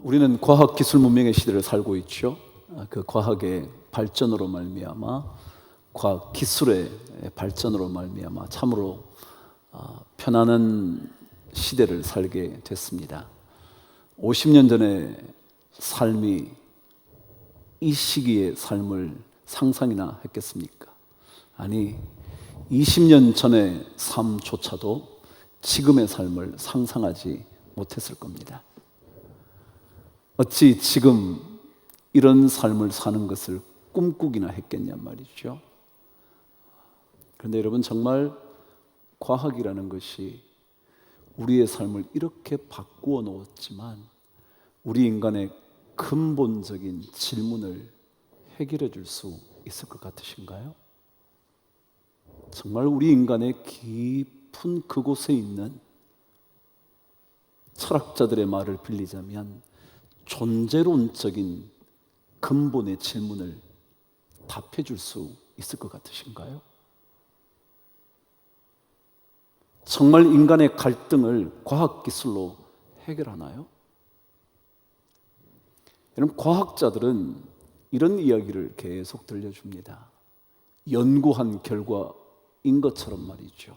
우리는 과학기술 문명의 시대를 살고 있죠. 그 과학의 발전으로 말미암아, 과학기술의 발전으로 말미암아 참으로 편안한 시대를 살게 됐습니다. 50년 전의 삶이 이 시기의 삶을 상상이나 했겠습니까? 아니, 20년 전의 삶조차도 지금의 삶을 상상하지 못했을 겁니다. 어찌 지금 이런 삶을 사는 것을 꿈꾸기나 했겠냔 말이죠. 그런데 여러분, 정말 과학이라는 것이 우리의 삶을 이렇게 바꾸어 놓았지만 우리 인간의 근본적인 질문을 해결해 줄 수 있을 것 같으신가요? 정말 우리 인간의 깊은 그곳에 있는 철학자들의 말을 빌리자면 존재론적인 근본의 질문을 답해 줄 수 있을 것 같으신가요? 정말 인간의 갈등을 과학기술로 해결하나요? 여러분, 과학자들은 이런 이야기를 계속 들려줍니다. 연구한 결과인 것처럼 말이죠.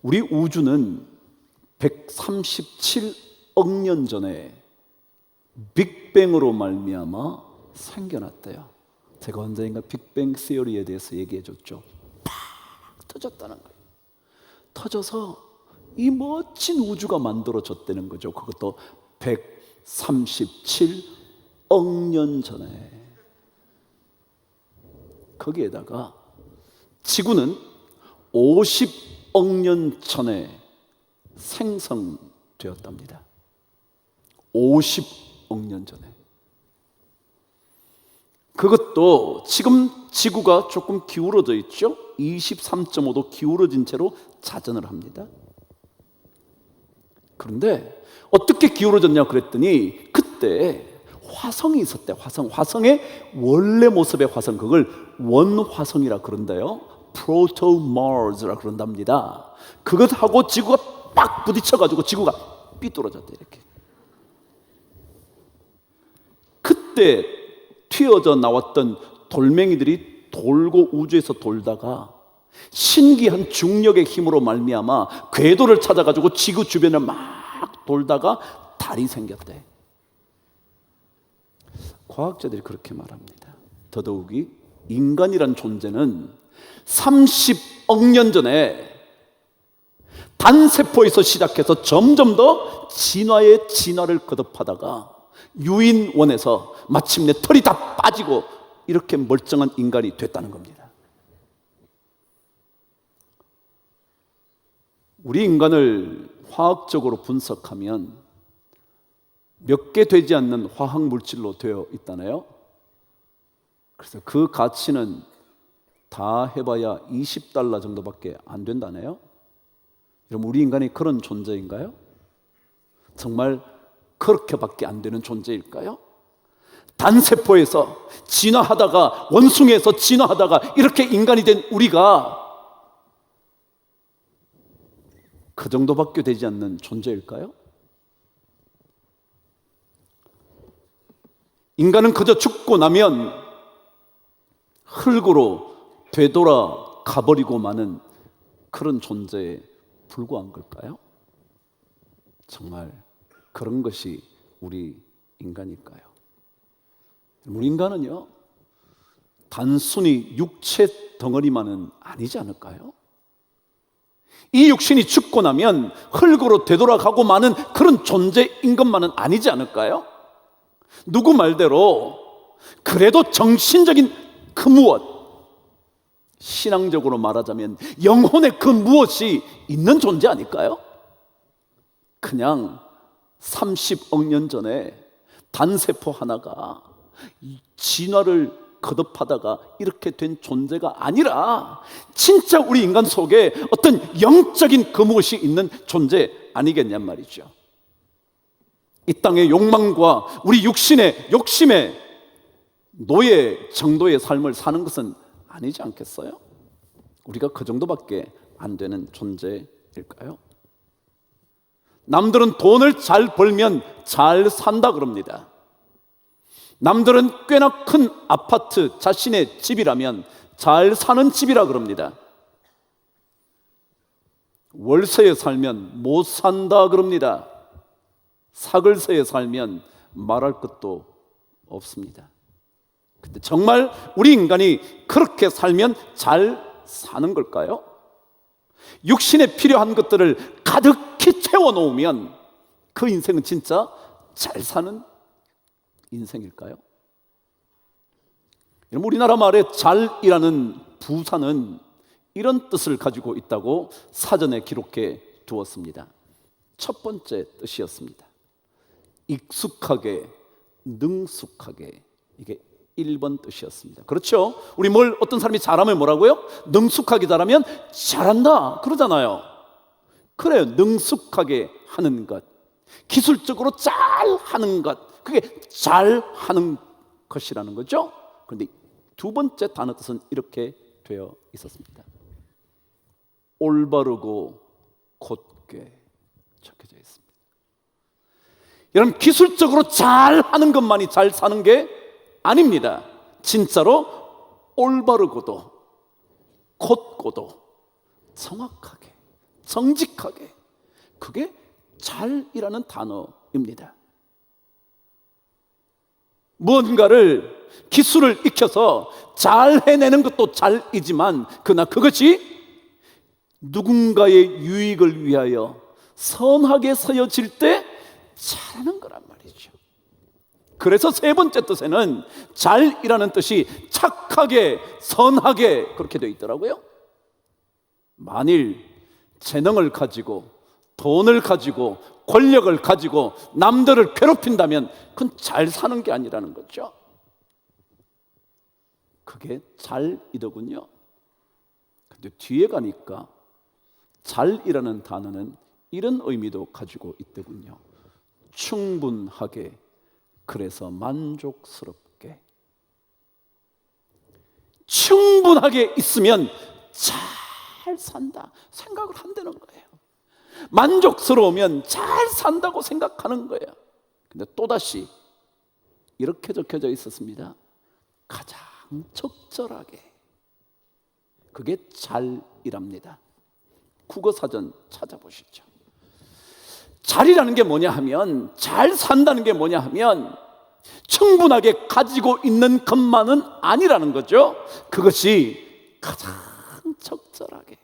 우리 우주는 137억 년 전에 빅뱅으로 말미암아 생겨났대요. 제가 언젠가 빅뱅 시어리에 대해서 얘기해 줬죠. 팍 터졌다는 거예요. 터져서 이 멋진 우주가 만들어졌다는 거죠. 그것도 137억 년 전에. 거기에다가 지구는 50억 년 전에 생성되었답니다. 50억 년 전에. 그것도 지금 지구가 조금 기울어져 있죠. 23.5도 기울어진 채로 자전을 합니다. 그런데 어떻게 기울어졌냐 그랬더니 그때 화성이 있었대. 화성의 원래 모습의 화성, 그걸 원화성이라 그런데요, 프로토 마스라 그런답니다. 그것하고 지구가 딱 부딪혀가지고 지구가 삐뚤어졌대. 이렇게. 그때 튀어져 나왔던 돌멩이들이 돌고 우주에서 돌다가 신기한 중력의 힘으로 말미암아 궤도를 찾아가지고 지구 주변을 막 돌다가 달이 생겼대. 과학자들이 그렇게 말합니다. 더더욱이 인간이란 존재는 30억 년 전에 단세포에서 시작해서 점점 더 진화의 진화를 거듭하다가 유인원에서 마침내 털이 다 빠지고 이렇게 멀쩡한 인간이 됐다는 겁니다. 우리 인간을 화학적으로 분석하면 몇 개 되지 않는 화학 물질로 되어 있다네요. 그래서 그 가치는 다 해봐야 $20 정도밖에 안 된다네요. 여러분, 우리 인간이 그런 존재인가요? 정말 그렇게밖에 안 되는 존재일까요? 단세포에서 진화하다가 원숭이에서 진화하다가 이렇게 인간이 된 우리가 그 정도밖에 되지 않는 존재일까요? 인간은 그저 죽고 나면 흙으로 되돌아 가버리고 마는 그런 존재에 불과한 걸까요? 정말 그런 것이 우리 인간일까요? 우리 인간은요, 단순히 육체 덩어리만은 아니지 않을까요? 이 육신이 죽고 나면 흙으로 되돌아가고 마는 그런 존재인 것만은 아니지 않을까요? 누구 말대로 그래도 정신적인 그 무엇, 신앙적으로 말하자면 영혼의 그 무엇이 있는 존재 아닐까요? 그냥 30억 년 전에 단세포 하나가 진화를 거듭하다가 이렇게 된 존재가 아니라 진짜 우리 인간 속에 어떤 영적인 그 무엇이 있는 존재 아니겠냔 말이죠. 이 땅의 욕망과 우리 육신의 욕심의 노예 정도의 삶을 사는 것은 아니지 않겠어요? 우리가 그 정도밖에 안 되는 존재일까요? 남들은 돈을 잘 벌면 잘 산다 그럽니다. 남들은 꽤나 큰 아파트, 자신의 집이라면 잘 사는 집이라 그럽니다. 월세에 살면 못 산다 그럽니다. 사글세에 살면 말할 것도 없습니다. 근데 정말 우리 인간이 그렇게 살면 잘 사는 걸까요? 육신에 필요한 것들을 가득히 채워놓으면 그 인생은 진짜 잘 사는 인생일까요? 여러분, 우리나라 말에 잘이라는 부사는 이런 뜻을 가지고 있다고 사전에 기록해 두었습니다. 첫 번째 뜻이었습니다. 익숙하게, 능숙하게. 이게 1번 뜻이었습니다. 그렇죠? 우리 어떤 사람이 잘하면 뭐라고요? 능숙하게 잘하면 잘한다 그러잖아요. 그래요. 능숙하게 하는 것, 기술적으로 잘하는 것, 그게 잘하는 것이라는 거죠. 그런데 두 번째 단어 뜻은 이렇게 되어 있었습니다. 올바르고 곧게 적혀져 있습니다. 여러분, 기술적으로 잘하는 것만이 잘 사는 게 아닙니다. 진짜로 올바르고도 곧고도 정확하게, 정직하게, 그게 잘이라는 단어입니다. 무언가를 기술을 익혀서 잘 해내는 것도 잘이지만 그러나 그것이 누군가의 유익을 위하여 선하게 서여질 때 잘하는 거란 말이죠. 그래서 세 번째 뜻에는 잘이라는 뜻이 착하게, 선하게 그렇게 되어 있더라고요. 만일 재능을 가지고, 돈을 가지고, 권력을 가지고 남들을 괴롭힌다면 그건 잘 사는 게 아니라는 거죠. 그게 잘이더군요. 근데 뒤에 가니까 잘이라는 단어는 이런 의미도 가지고 있더군요. 충분하게, 그래서 만족스럽게. 충분하게 있으면 잘 산다 생각을 한다는 거예요. 만족스러우면 잘 산다고 생각하는 거예요. 근데 또다시 이렇게 적혀져 있었습니다. 가장 적절하게. 그게 잘이랍니다. 국어사전 찾아보시죠. 잘이라는 게 뭐냐 하면, 잘 산다는 게 뭐냐 하면 충분하게 가지고 있는 것만은 아니라는 거죠. 그것이 가장 적절하게,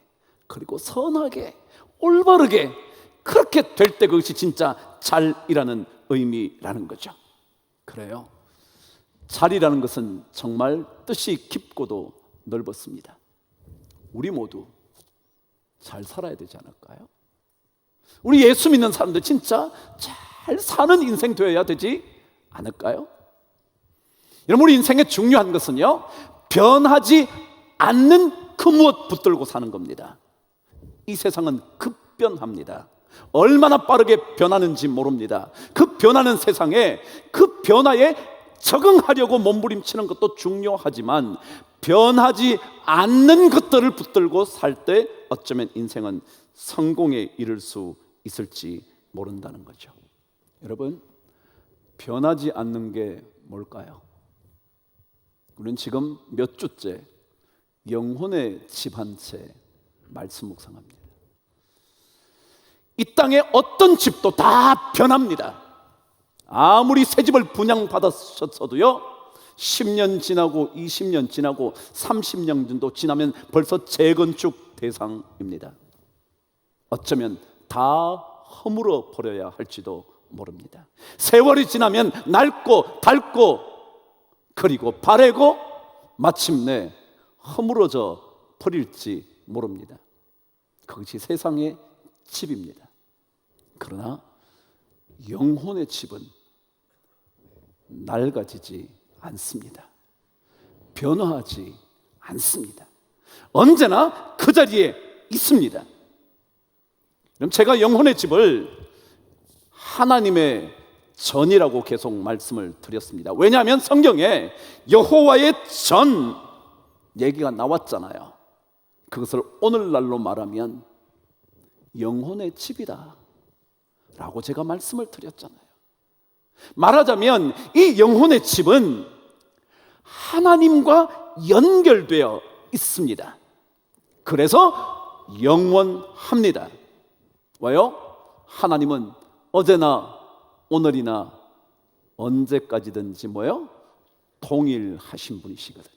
그리고 선하게, 올바르게 그렇게 될 때 그것이 진짜 잘이라는 의미라는 거죠. 그래요. 잘이라는 것은 정말 뜻이 깊고도 넓었습니다. 우리 모두 잘 살아야 되지 않을까요? 우리 예수 믿는 사람들 진짜 잘 사는 인생 되어야 되지 않을까요? 여러분, 우리 인생의 중요한 것은요, 변하지 않는 그 무엇 붙들고 사는 겁니다. 이 세상은 급변합니다. 얼마나 빠르게 변하는지 모릅니다. 그 변하는 세상에 그 변화에 적응하려고 몸부림치는 것도 중요하지만 변하지 않는 것들을 붙들고 살 때 어쩌면 인생은 성공에 이를 수 있을지 모른다는 거죠. 여러분, 변하지 않는 게 뭘까요? 우리는 지금 몇 주째 영혼의 집 한 채 말씀 묵상합니다. 이 땅의 어떤 집도 다 변합니다. 아무리 새 집을 분양받았어도요, 10년 지나고 20년 지나고 30년 정도 지나면 벌써 재건축 대상입니다. 어쩌면 다 허물어 버려야 할지도 모릅니다. 세월이 지나면 낡고 닳고 그리고 바래고 마침내 허물어져 버릴지 모릅니다. 그것이 세상의 집입니다. 그러나 영혼의 집은 낡아지지 않습니다. 변화하지 않습니다. 언제나 그 자리에 있습니다. 그럼 제가 영혼의 집을 하나님의 전이라고 계속 말씀을 드렸습니다. 왜냐하면 성경에 여호와의 전 얘기가 나왔잖아요. 그것을 오늘날로 말하면 영혼의 집이다 라고 제가 말씀을 드렸잖아요. 말하자면 이 영혼의 집은 하나님과 연결되어 있습니다. 그래서 영원합니다. 왜요? 하나님은 어제나 오늘이나 언제까지든지 뭐요? 동일하신 분이시거든요.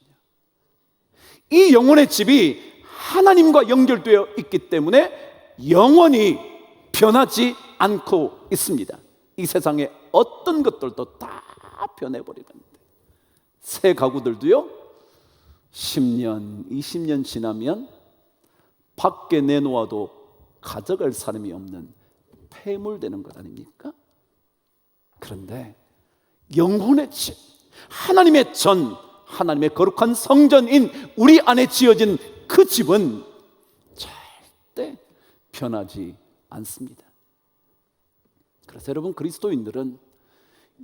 이 영혼의 집이 하나님과 연결되어 있기 때문에 영원히 변하지 않고 있습니다. 이 세상의 어떤 것들도 다 변해버리는데, 새 가구들도요 10년, 20년 지나면 밖에 내놓아도 가져갈 사람이 없는 폐물되는 것 아닙니까? 그런데 영혼의 집, 하나님의 전, 하나님의 거룩한 성전인 우리 안에 지어진 그 집은 절대 변하지 않습니다. 그래서 여러분, 그리스도인들은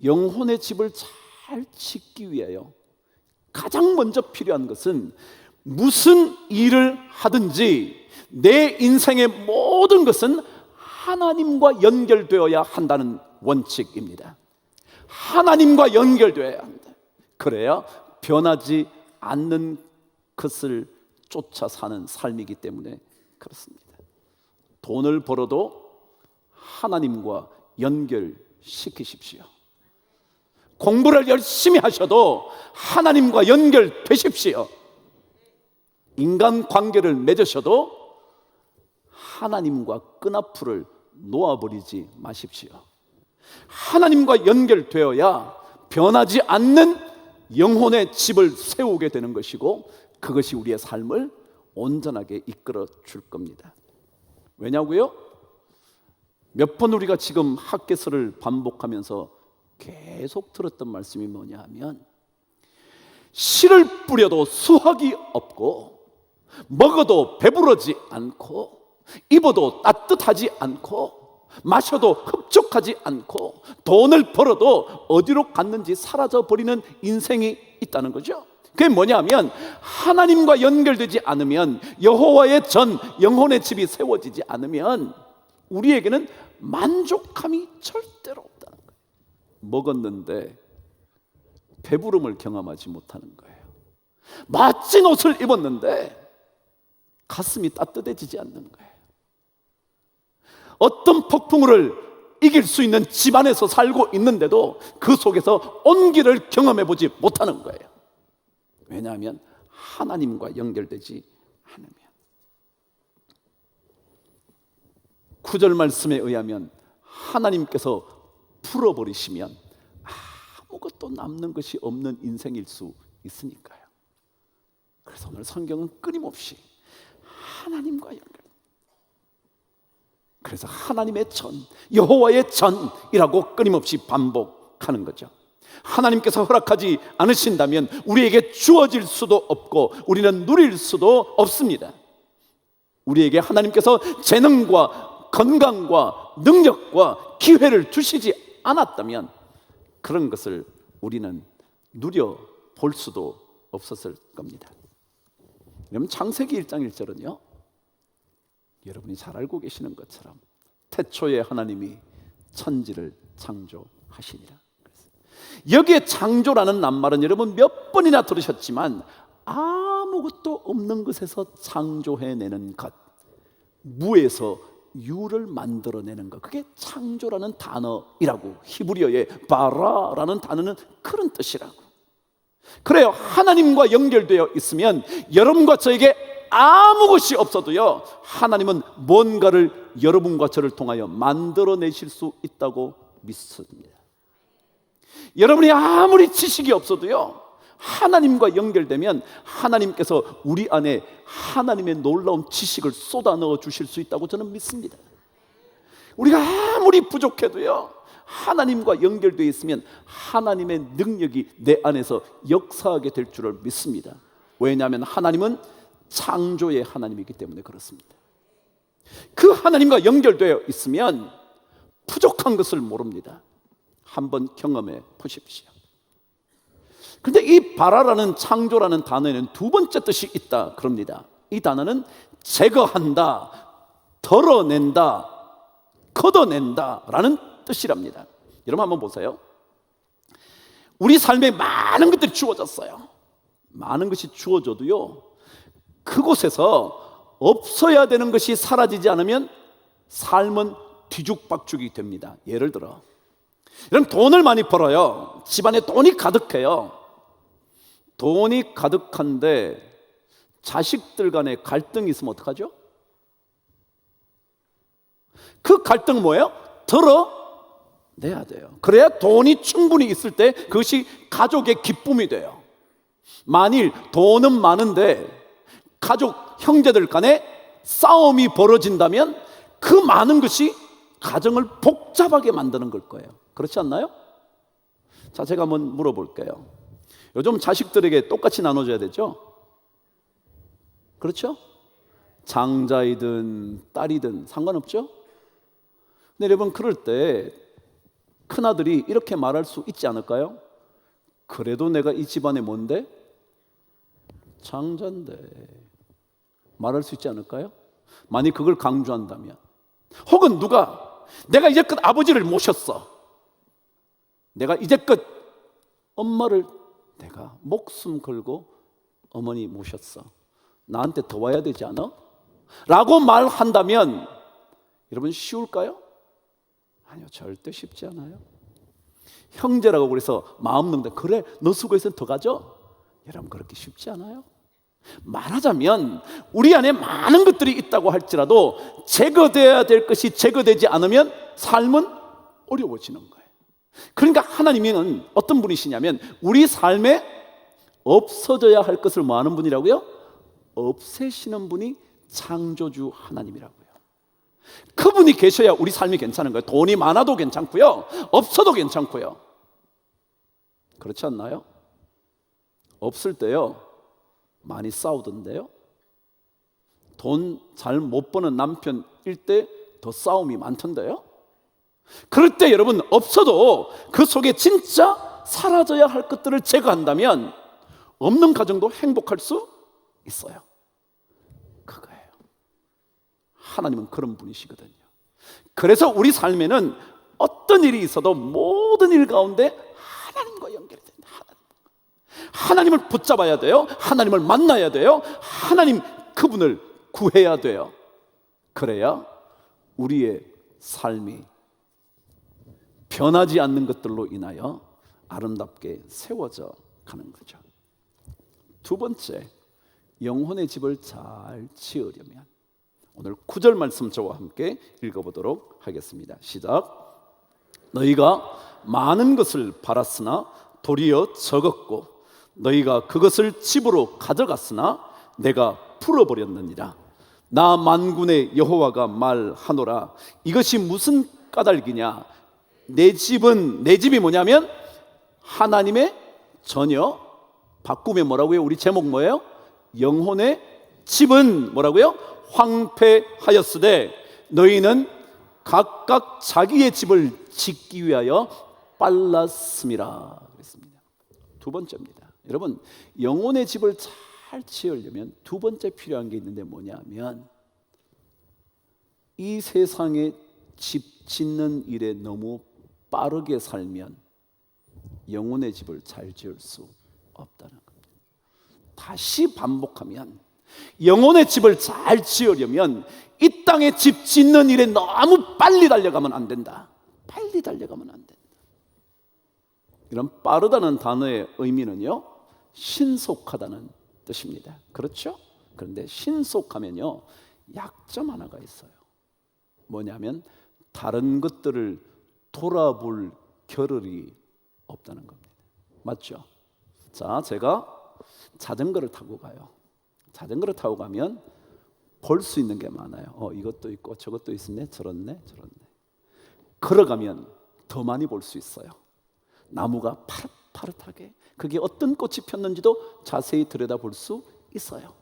영혼의 집을 잘 짓기 위하여 가장 먼저 필요한 것은 무슨 일을 하든지 내 인생의 모든 것은 하나님과 연결되어야 한다는 원칙입니다. 하나님과 연결되어야 한다. 그래야 변하지 않는 것을 쫓아 사는 삶이기 때문에 그렇습니다. 돈을 벌어도 하나님과 연결시키십시오. 공부를 열심히 하셔도 하나님과 연결되십시오. 인간관계를 맺으셔도 하나님과 끈앞풀을 놓아버리지 마십시오. 하나님과 연결되어야 변하지 않는 영혼의 집을 세우게 되는 것이고, 그것이 우리의 삶을 온전하게 이끌어 줄 겁니다. 왜냐고요? 몇 번 우리가 지금 학개서를 반복하면서 계속 들었던 말씀이 뭐냐 하면, 씨를 뿌려도 수확이 없고, 먹어도 배부르지 않고, 입어도 따뜻하지 않고, 마셔도 흡족하지 않고, 돈을 벌어도 어디로 갔는지 사라져버리는 인생이 있다는 거죠. 그게 뭐냐면, 하나님과 연결되지 않으면, 여호와의 전 영혼의 집이 세워지지 않으면 우리에게는 만족함이 절대로 없다는 거예요. 먹었는데 배부름을 경험하지 못하는 거예요. 멋진 옷을 입었는데 가슴이 따뜻해지지 않는 거예요. 어떤 폭풍우를 이길 수 있는 집안에서 살고 있는데도 그 속에서 온기를 경험해 보지 못하는 거예요. 왜냐하면 하나님과 연결되지 않으면. 9절 말씀에 의하면 하나님께서 풀어버리시면 아무것도 남는 것이 없는 인생일 수 있으니까요. 그래서 오늘 성경은 끊임없이 하나님과 연결, 그래서 하나님의 전, 여호와의 전이라고 끊임없이 반복하는 거죠. 하나님께서 허락하지 않으신다면 우리에게 주어질 수도 없고 우리는 누릴 수도 없습니다. 우리에게 하나님께서 재능과 건강과 능력과 기회를 주시지 않았다면 그런 것을 우리는 누려볼 수도 없었을 겁니다. 여러분, 창세기 1장 1절은요, 여러분이 잘 알고 계시는 것처럼 태초에 하나님이 천지를 창조하시니라. 여기에 창조라는 낱말은 여러분 몇 번이나 들으셨지만, 아무것도 없는 것에서 창조해내는 것, 무에서 유를 만들어내는 것, 그게 창조라는 단어이라고. 히브리어의 바라라는 단어는 그런 뜻이라고. 그래요. 하나님과 연결되어 있으면 여러분과 저에게 아무 것이 없어도요, 하나님은 뭔가를 여러분과 저를 통하여 만들어내실 수 있다고 믿습니다. 여러분이 아무리 지식이 없어도요, 하나님과 연결되면 하나님께서 우리 안에 하나님의 놀라운 지식을 쏟아 넣어 주실 수 있다고 저는 믿습니다. 우리가 아무리 부족해도요, 하나님과 연결되어 있으면 하나님의 능력이 내 안에서 역사하게 될 줄을 믿습니다. 왜냐하면 하나님은 창조의 하나님이기 때문에 그렇습니다. 그 하나님과 연결되어 있으면 부족한 것을 모릅니다. 한번 경험해 보십시오. 그런데 이 바라라는, 창조라는 단어에는 두 번째 뜻이 있다 그럽니다. 이 단어는 제거한다, 덜어낸다, 걷어낸다 라는 뜻이랍니다. 여러분 한번 보세요. 우리 삶에 많은 것들이 주어졌어요. 많은 것이 주어져도요, 그곳에서 없어야 되는 것이 사라지지 않으면 삶은 뒤죽박죽이 됩니다. 예를 들어, 여러분 돈을 많이 벌어요. 집안에 돈이 가득해요. 돈이 가득한데 자식들 간에 갈등이 있으면 어떡하죠? 그 갈등 뭐예요? 덜어내야 돼요. 그래야 돈이 충분히 있을 때 그것이 가족의 기쁨이 돼요. 만일 돈은 많은데 가족 형제들 간에 싸움이 벌어진다면 그 많은 것이 가정을 복잡하게 만드는 걸 거예요. 그렇지 않나요? 자, 제가 한번 물어볼게요. 요즘 자식들에게 똑같이 나눠줘야 되죠? 그렇죠? 장자이든 딸이든 상관없죠? 근데 여러분, 그럴 때 큰아들이 이렇게 말할 수 있지 않을까요? 그래도 내가 이 집안에 뭔데? 장자인데. 말할 수 있지 않을까요? 만약 그걸 강조한다면. 혹은 누가 내가 이제껏 아버지를 모셨어, 내가 이제껏 엄마를 내가 목숨 걸고 어머니 모셨어, 나한테 더 와야 되지 않아? 라고 말한다면 여러분, 쉬울까요? 아니요, 절대 쉽지 않아요. 형제라고 그래서 마음 놓는다, 그래 너 수고해서 더 가져? 여러분, 그렇게 쉽지 않아요. 말하자면 우리 안에 많은 것들이 있다고 할지라도 제거돼야 될 것이 제거되지 않으면 삶은 어려워지는 거예요. 그러니까 하나님은 어떤 분이시냐면 우리 삶에 없어져야 할 것을 뭐 하는 분이라고요? 없애시는 분이 창조주 하나님이라고요. 그분이 계셔야 우리 삶이 괜찮은 거예요. 돈이 많아도 괜찮고요, 없어도 괜찮고요. 그렇지 않나요? 없을 때요 많이 싸우던데요. 돈 잘 못 버는 남편일 때 더 싸움이 많던데요. 그럴 때 여러분, 없어도 그 속에 진짜 사라져야 할 것들을 제거한다면 없는 가정도 행복할 수 있어요. 그거예요. 하나님은 그런 분이시거든요. 그래서 우리 삶에는 어떤 일이 있어도 모든 일 가운데 하나님과 연결이 된다. 하나님을 붙잡아야 돼요. 하나님을 만나야 돼요. 하나님 그분을 구해야 돼요. 그래야 우리의 삶이 변하지 않는 것들로 인하여 아름답게 세워져 가는 거죠. 두 번째, 영혼의 집을 잘 지으려면 오늘 9절 말씀 저와 함께 읽어보도록 하겠습니다. 시작. 너희가 많은 것을 바랐으나 도리어 적었고 너희가 그것을 집으로 가져갔으나 내가 풀어버렸느니라. 나 만군의 여호와가 말하노라. 이것이 무슨 까닭이냐? 내 집이 뭐냐면 하나님의 전혀, 바꾸면 뭐라고요? 우리 제목 뭐예요? 영혼의 집은 뭐라고요? 황폐하였으되 너희는 각각 자기의 집을 짓기 위하여 빨랐음이라 그랬습니다. 두 번째입니다. 여러분, 영혼의 집을 잘 지으려면 두 번째 필요한 게 있는데 뭐냐면 이 세상에 집 짓는 일에 너무 빠르게 살면 영혼의 집을 잘 지을 수 없다는 겁니다. 다시 반복하면 영혼의 집을 잘 지으려면 이 땅에 집 짓는 일에 너무 빨리 달려가면 안 된다. 빨리 달려가면 안 된다. 이런 빠르다는 단어의 의미는요, 신속하다는 뜻입니다. 그렇죠? 그런데 신속하면요 약점 하나가 있어요. 뭐냐면 다른 것들을 돌아볼 겨를이 없다는 겁니다. 맞죠? 자, 제가 자전거를 타고 가요. 자전거를 타고 가면 볼 수 있는 게 많아요. 이것도 있고 저것도 있네, 저렇네. 걸어가면 더 많이 볼 수 있어요. 나무가 파릇파릇하게, 그게 어떤 꽃이 폈는지도 자세히 들여다볼 수 있어요.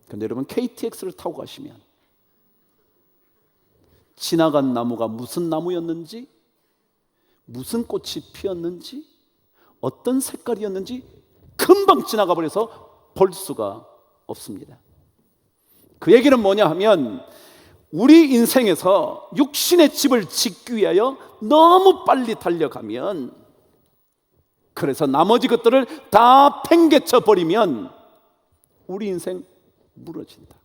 그런데 여러분, KTX를 타고 가시면 지나간 나무가 무슨 나무였는지, 무슨 꽃이 피었는지, 어떤 색깔이었는지 금방 지나가 버려서 볼 수가 없습니다. 그 얘기는 뭐냐 하면 우리 인생에서 육신의 집을 짓기 위하여 너무 빨리 달려가면 그래서 나머지 것들을 다 팽개쳐 버리면 우리 인생 무너진다.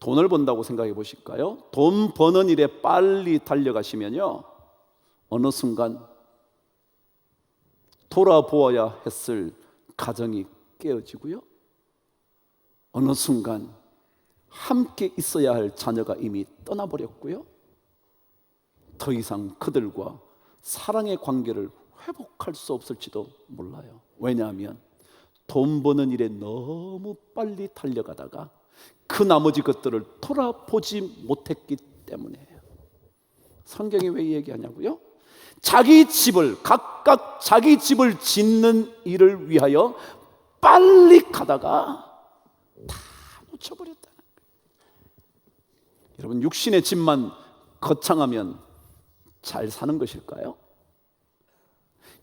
돈을 번다고 생각해 보실까요? 돈 버는 일에 빨리 달려가시면요, 어느 순간 돌아보아야 했을 가정이 깨어지고요, 어느 순간 함께 있어야 할 자녀가 이미 떠나버렸고요, 더 이상 그들과 사랑의 관계를 회복할 수 없을지도 몰라요. 왜냐하면 돈 버는 일에 너무 빨리 달려가다가 그 나머지 것들을 돌아보지 못했기 때문이에요. 성경이 왜 얘기하냐고요? 각각 자기 집을 짓는 일을 위하여 빨리 가다가 다 놓쳐버렸다는 거예요. 여러분, 육신의 집만 거창하면 잘 사는 것일까요?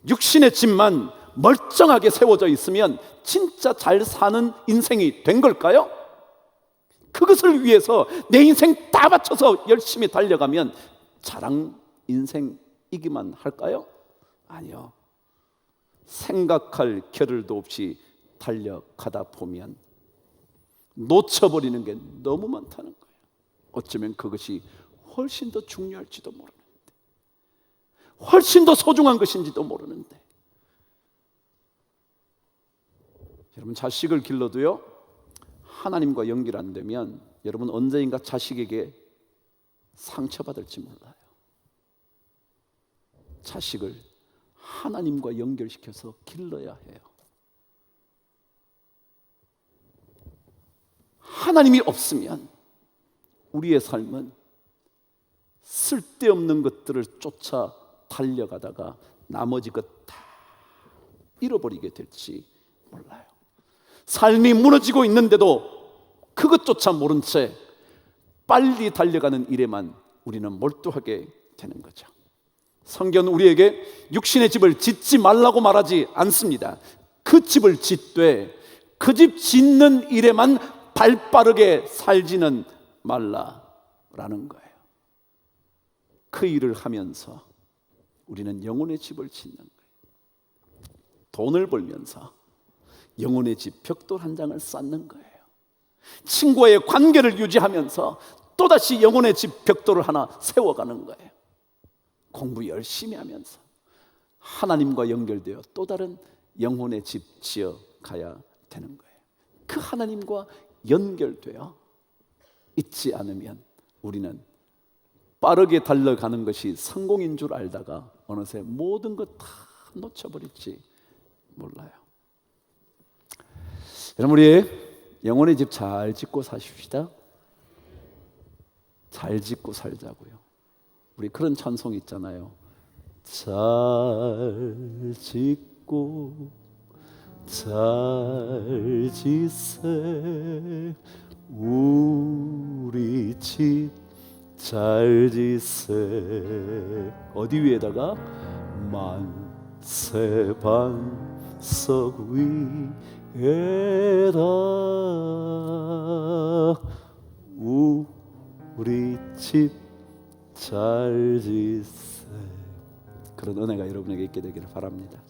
육신의 집만 멀쩡하게 세워져 있으면 진짜 잘 사는 인생이 된 걸까요? 그것을 위해서 내 인생 다 바쳐서 열심히 달려가면 자랑 인생이기만 할까요? 아니요. 생각할 겨를도 없이 달려가다 보면 놓쳐버리는 게 너무 많다는 거예요. 어쩌면 그것이 훨씬 더 중요할지도 모르는데, 훨씬 더 소중한 것인지도 모르는데. 여러분, 자식을 길러도요, 하나님과 연결 안 되면 여러분 언젠가 자식에게 상처받을지 몰라요. 자식을 하나님과 연결시켜서 길러야 해요. 하나님이 없으면 우리의 삶은 쓸데없는 것들을 쫓아 달려가다가 나머지 것 다 잃어버리게 될지 몰라요. 삶이 무너지고 있는데도 그것조차 모른 채 빨리 달려가는 일에만 우리는 몰두하게 되는 거죠. 성경은 우리에게 육신의 집을 짓지 말라고 말하지 않습니다. 그 집을 짓되 그 집 짓는 일에만 발빠르게 살지는 말라라는 거예요. 그 일을 하면서 우리는 영혼의 집을 짓는 거예요. 돈을 벌면서 영혼의 집 벽돌 한 장을 쌓는 거예요. 친구와의 관계를 유지하면서 또다시 영혼의 집 벽돌을 하나 세워가는 거예요. 공부 열심히 하면서 하나님과 연결되어 또 다른 영혼의 집 지어가야 되는 거예요. 그 하나님과 연결되어 있지 않으면 우리는 빠르게 달려가는 것이 성공인 줄 알다가 어느새 모든 것 다 놓쳐버릴지 몰라요. 여러분, 우리 영혼의 집 잘 짓고 사십시다. 잘 짓고 살자고요. 우리 그런 찬송 있잖아요. 잘 짓고 잘 짓세 우리 집 잘 짓세. 어디 위에다가? 만세 반석 위에다 우리 집 잘 짓세. 그런 은혜가 여러분에게 있게 되기를 바랍니다.